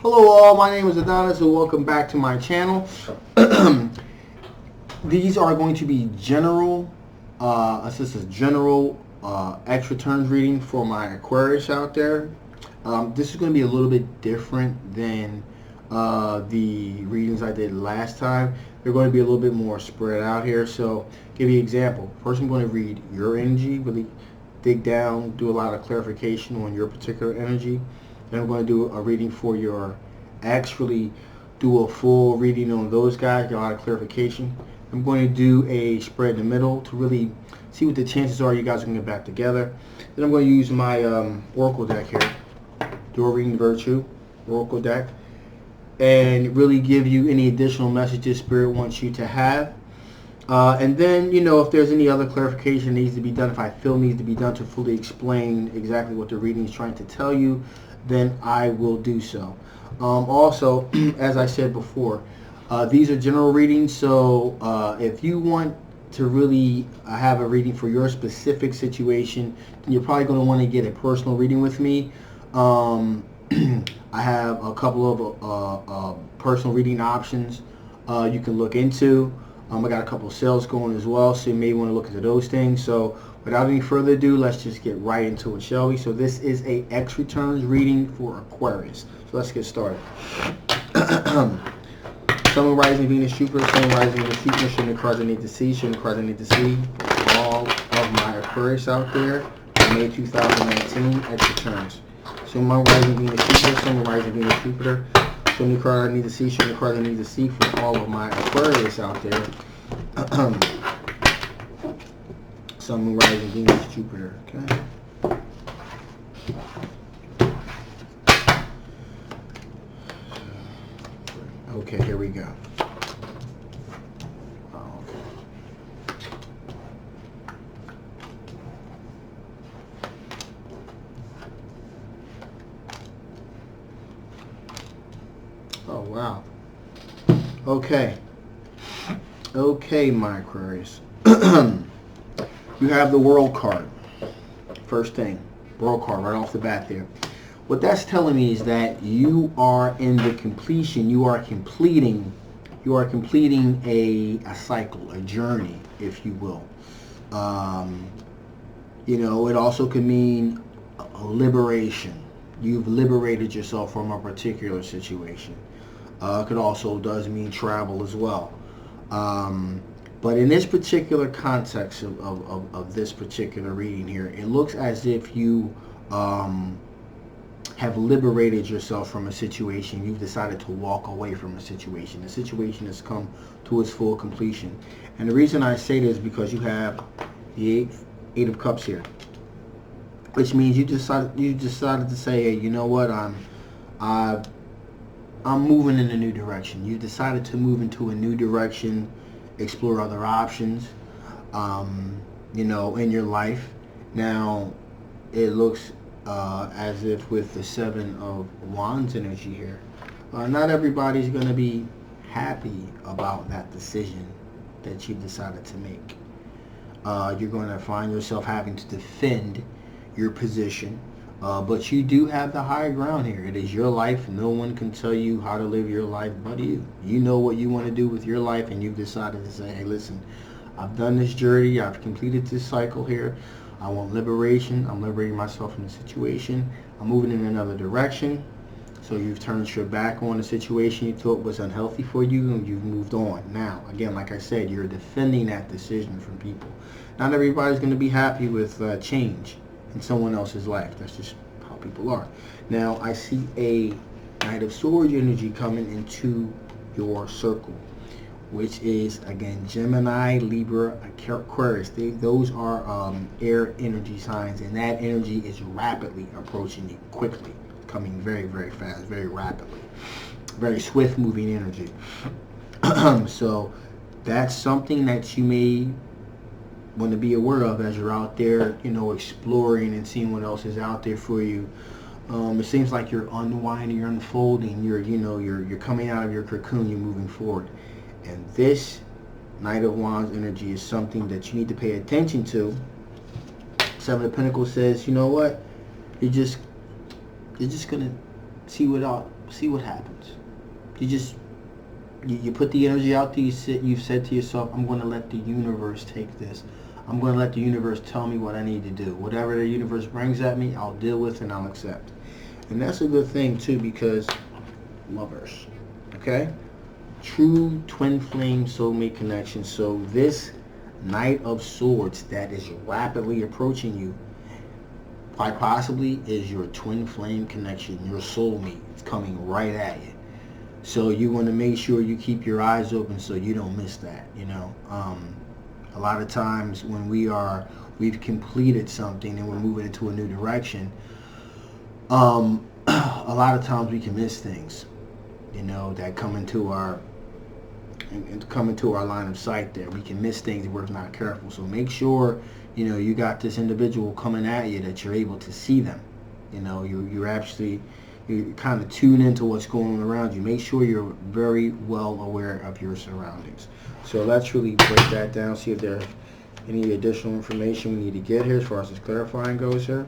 Hello all, my name is Adonis and welcome back to my channel. These are going to be general, this is general extra turns reading for my Aquarius out there. This is going to be a little bit different than the readings I did last time. They're going to be a little bit more spread out here. So, give you an example. First I'm going to read your energy, really dig down, do a lot of clarification on your particular energy. Then I'm going to do a reading for your ex, really do a full reading on those guys, get a lot of clarification. I'm going to do a spread in the middle to really see what the chances are you guys are going to get back together. Then I'm going to use my Oracle deck here, do a reading virtue, Oracle deck, and really give you any additional messages Spirit wants you to have. And then, you know, if there's any other clarification needs to be done, if I feel needs to be done to fully explain exactly what the reading is trying to tell you, then I will do so. Also, as I said before, these are general readings, so if you want to really have a reading for your specific situation, then you're probably going to want to get a personal reading with me. I have a couple of personal reading options you can look into. I got a couple of sales going as well, so you may want to look into those things. So without any further ado, let's just get right into it, shall we? So this is a X returns reading for Aquarius. So let's get started. Sun, Rising, Venus, Jupiter, Sun, Rising, Venus, Jupiter. Showing the cards I need to see, showing the cards I need to see for all of my Aquarius out there for May 2019 X returns. Sun, Rising, Venus, Jupiter, Sun, Rising, Venus, Jupiter. Show me the card I need to see, show me the card I need to see for all of my Aquarius out there. Sun, Moon, Rising, Venus, Jupiter. Okay. Okay, here we go. Oh, wow. Okay. Okay, my Aquarius. You have the World card. First thing. World card right off the bat there. What that's telling me is that you are in the completion. You are completing a cycle, a journey, if you will. You know, it also could mean a liberation. You've liberated yourself from a particular situation. It also does mean travel as well. But in this particular context of this particular reading here, it looks as if you have liberated yourself from a situation. You've decided to walk away from a situation. The situation has come to its full completion. And the reason I say this is because you have the Eight of Cups here, which means you decided to say, hey, you know what, I'm moving in a new direction. You've decided to move into a new direction, explore other options, you know, in your life. Now, it looks as if with the Seven of Wands energy here, not everybody's going to be happy about that decision that you've decided to make. You're going to find yourself having to defend your position. But you do have the high ground here. It is your life. No one can tell you how to live your life but you. You know what you want to do with your life, and you've decided to say, hey, listen, I've done this journey. I've completed this cycle here. I want liberation. I'm liberating myself from the situation. I'm moving in another direction. So you've turned your back on the situation you thought was unhealthy for you, and you've moved on. Now, again, like I said, you're defending that decision from people. Not everybody's going to be happy with change in someone else's life. That's just how people are. Now, I see a Knight of Swords energy coming into your circle, which is, again, Gemini, Libra, Aquarius. Those are air energy signs, and that energy is rapidly approaching you quickly, coming very, very fast, very rapidly, very swift moving energy. So that's something that you may want to be aware of as you're out there, you know, exploring and seeing what else is out there for you. It seems like you're unwinding, you're unfolding, you're coming out of your cocoon, you're moving forward. And this Knight of Wands energy is something that you need to pay attention to. Seven of Pentacles says, you know what, you're just gonna see what See what happens. You put the energy out there. You've said to yourself, I'm going to let the universe take this. I'm going to let the universe tell me what I need to do. Whatever the universe brings at me, I'll deal with and I'll accept. And that's a good thing too, because lovers, okay? True twin flame soulmate connection. So this Knight of Swords that is rapidly approaching you quite possibly is your twin flame connection, your soulmate. It's coming right at you. So you want to make sure you keep your eyes open so you don't miss that, you know. A lot of times when we've completed something and we're moving into a new direction, a lot of times we can miss things, you know, that come into our line of sight there. We can miss things if we're not careful. So make sure, you know, you got this individual coming at you that you're able to see them. You know, you kind of tune into what's going on around you. Make sure you're very well aware of your surroundings. So let's really break that down, see if there's any additional information we need to get here as far as this clarifying goes here.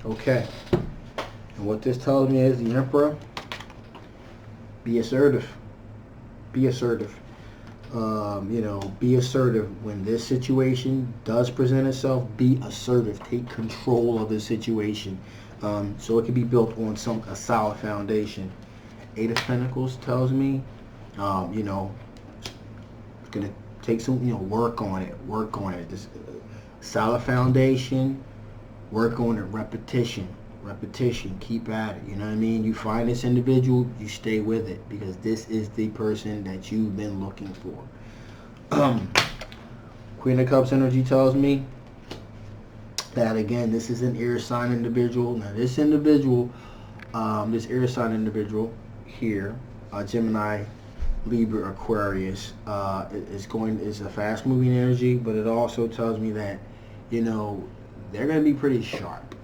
Okay. And what this tells me is the Emperor, be assertive. Be assertive. You know, be assertive when this situation does present itself. Be assertive. Take control of the situation, so it can be built on a solid foundation. Eight of Pentacles tells me, you know, it's gonna take some, you know, work on it. Work on it. This solid foundation. Work on it. Repetition. Repetition. Keep at it. You know what I mean? You find this individual, you stay with it, because this is the person that you've been looking for. Queen of Cups energy tells me that, again, this is an air sign individual. Now this individual, this air sign individual here, Gemini, Libra, Aquarius, is a fast moving energy, but it also tells me that, you know, they're going to be pretty sharp.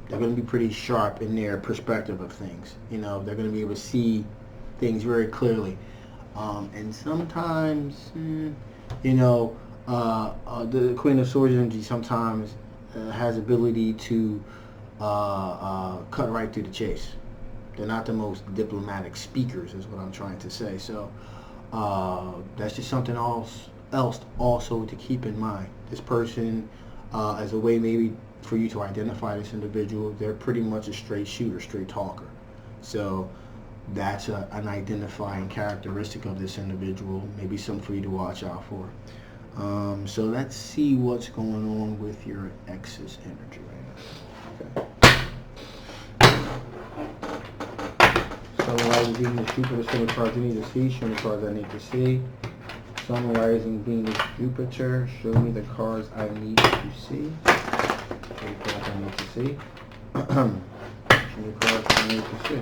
They're going to be pretty sharp in their perspective of things. You know, they're going to be able to see things very clearly. And sometimes, you know, the Queen of Swords energy sometimes has ability to cut right through the chase. They're not the most diplomatic speakers, is what I'm trying to say. So that's just something else also to keep in mind. This person, as a way maybe for you to identify this individual, they're pretty much a straight shooter, straight talker. So that's an identifying characteristic of this individual, maybe something for you to watch out for. So let's see what's going on with your ex's energy right now. Okay. Sun, Rising, Venus, Jupiter, show me cards you need to see, show me cards I need to see. Sun, Rising, Venus, Jupiter, show me the cards I need to see. Show me cards I need to see. Show me cards I need to see.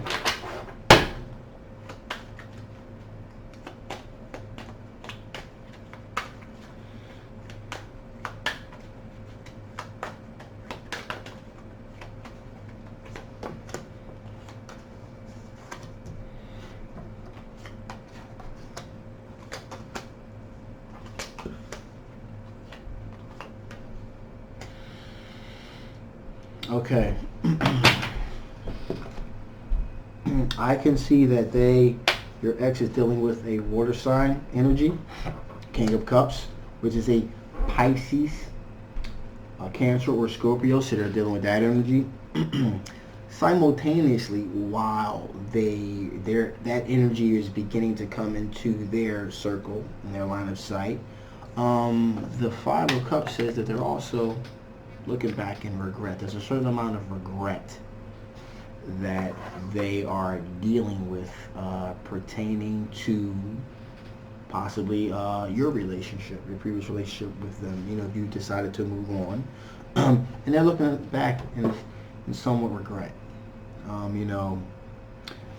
Okay. I can see that your ex is dealing with a water sign energy, King of Cups, which is a Pisces, Cancer, or Scorpio, so they're dealing with that energy. Simultaneously, while that energy is beginning to come into their circle, in their line of sight, the Five of Cups says that they're also looking back in regret. There's a certain amount of regret that they are dealing with pertaining to possibly your relationship, your previous relationship with them. You know, you decided to move on. And they're looking back in somewhat regret. You know,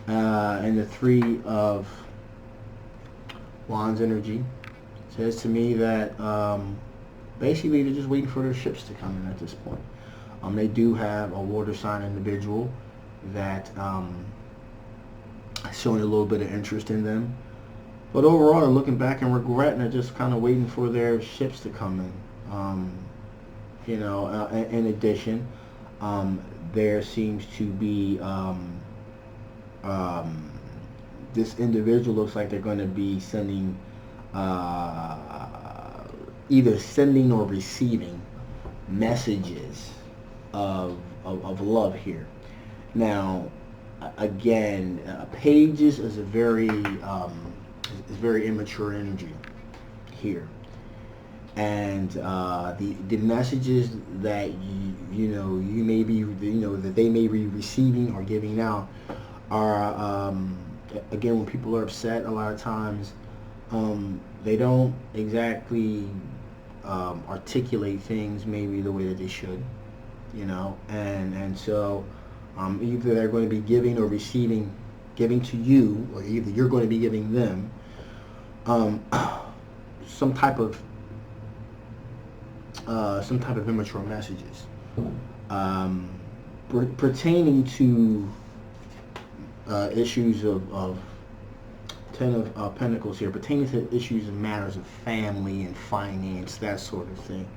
and the Three of Wands energy says to me that basically they're just waiting for their ships to come in at this point. They do have a water sign individual that is showing a little bit of interest in them. But overall, they're looking back and regret, and they're just kind of waiting for their ships to come in. In addition, there seems to be this individual looks like they're going to be sending, either sending or receiving messages of love here. Now, again, Pages is a very immature energy here, and the messages that that they may be receiving or giving out are again, when people are upset, a lot of times they don't exactly articulate things maybe the way that they should, and so either they're going to be giving or receiving, giving to you, or either you're going to be giving them some type of immature messages pertaining to issues of Ten of Pentacles here, pertaining to issues and matters of family and finance, that sort of thing.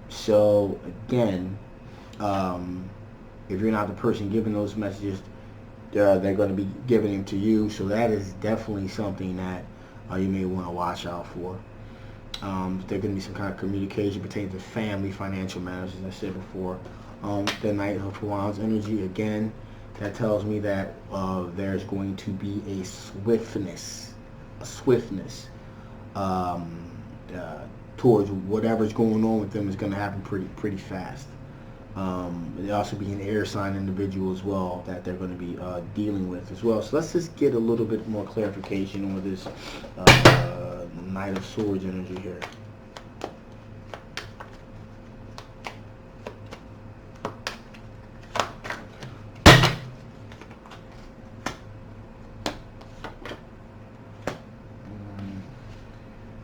So again, if you're not the person giving those messages, they're going to be giving them to you. So that is definitely something that you may want to watch out for. There's going to be some kind of communication pertaining to family, financial matters, as I said before. The Knight of Wands energy, again, that tells me that there's going to be a swiftness towards whatever's going on with them is going to happen pretty fast. There also be an air sign individual as well that they're going to be dealing with as well. So let's just get a little bit more clarification on this Knight of Swords energy here.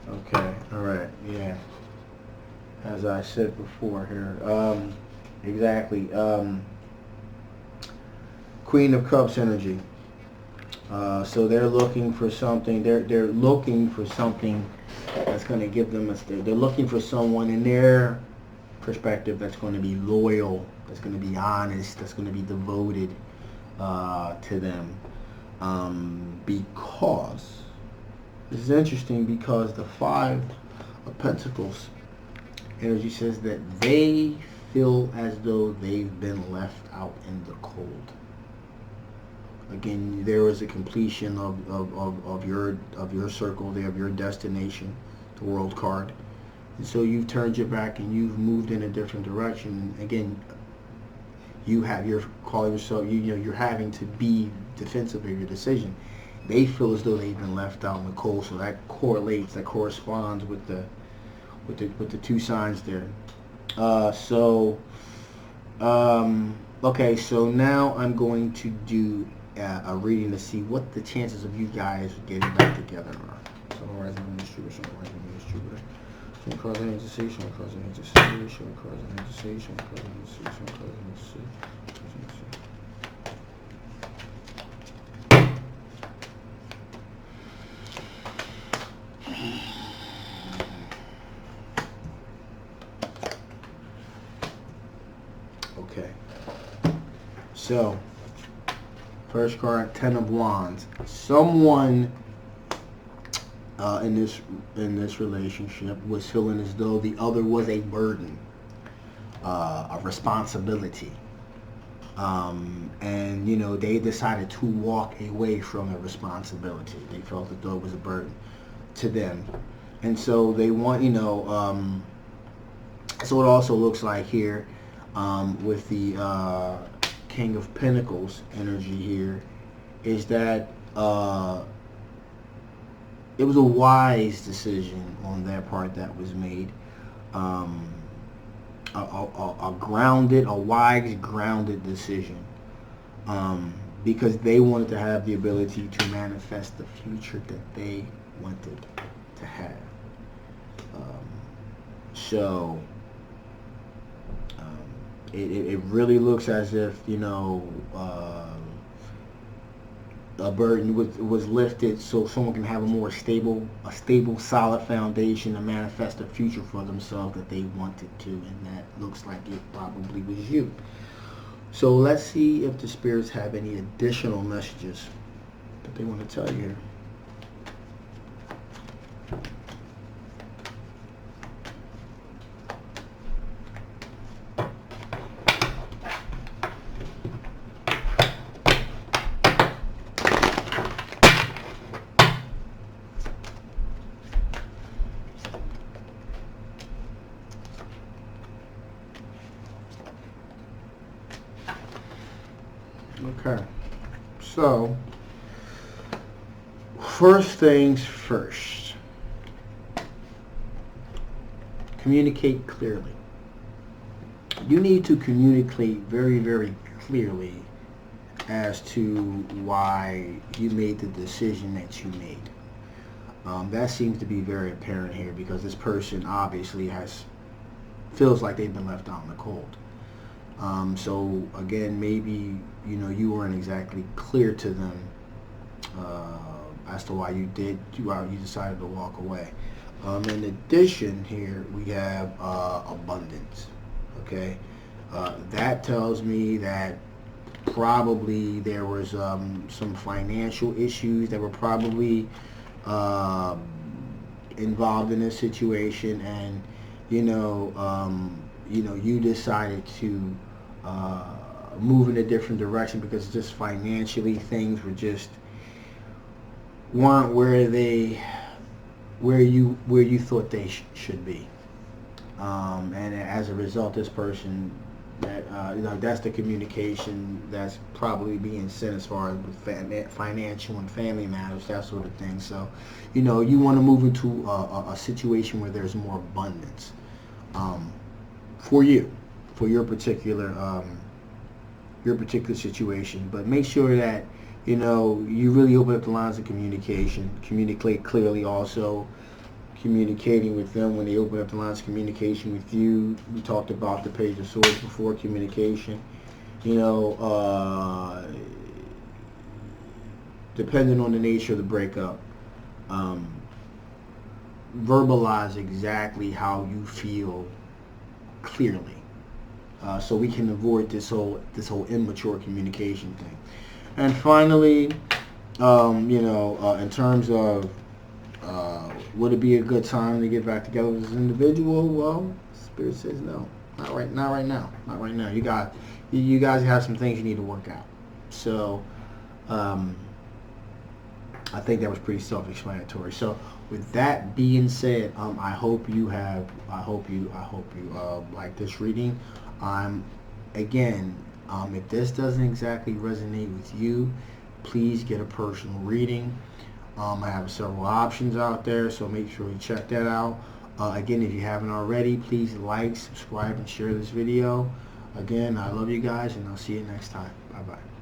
Okay, all right, yeah. As I said before here, exactly. Queen of Cups energy. So they're looking for something. They're looking for something that's going to give them they're looking for someone in their perspective that's going to be loyal, that's going to be honest, that's going to be devoted to them. Because this is interesting, because the Five of Pentacles energy says that they feel as though they've been left out in the cold. Again, there was a completion of your circle there, of your destination, the World card, and so you've turned your back and you've moved in a different direction. Again, you're calling yourself, you're having to be defensive of your decision. They feel as though they've been left out in the cold, so that corresponds with the two signs there. Okay, so now I'm going to do a reading to see what the chances of you guys getting back together are. So Horizon Ministry, so Horizon Ministry, some cards I need to see, some cards I need to see, some cards I need to see, some cards I need to see, some cards I need to see. Okay. So, first card, Ten of Wands. Someone in this relationship was feeling as though the other was a burden, a responsibility, and they decided to walk away from the responsibility. They felt that though it was a burden to them, and so they want, so it also looks like here with the King of Pentacles energy here is that it was a wise decision on their part that was made, a wise grounded decision, because they wanted to have the ability to manifest the future that they wanted to have. It really looks as if, a burden was lifted, so someone can have a more stable, solid foundation to manifest a future for themselves that they wanted to, and that looks like it probably was you. So let's see if the spirits have any additional messages that they want to tell you here. Okay, so first things first, communicate clearly. You need to communicate very, very clearly as to why you made the decision that you made. That seems to be very apparent here, because this person obviously feels like they've been left out in the cold. So again, maybe you weren't exactly clear to them as to why you decided to walk away. In addition, here we have abundance. Okay, that tells me that probably there was some financial issues that were probably involved in this situation, and you decided to move in a different direction because just financially things weren't where you thought they should be, and as a result, this person that's the communication that's probably being sent as far as with financial and family matters, that sort of thing. So you want to move into a situation where there's more abundance for your particular situation. But make sure that you really open up the lines of communication, communicate clearly. Also communicating with them when they open up the lines of communication with you. We talked about the Page of Swords before. Communication, depending on the nature of the breakup, verbalize exactly how you feel clearly, so we can avoid this whole immature communication thing. And finally, in terms of would it be a good time to get back together with this individual? Well, Spirit says no, not right now. You guys have some things you need to work out. So I think that was pretty self-explanatory. So with that being said, I hope you like this reading. Again, if this doesn't exactly resonate with you, please get a personal reading. I have several options out there, so make sure you check that out. Again, if you haven't already, please like, subscribe, and share this video. Again, I love you guys, and I'll see you next time. Bye-bye.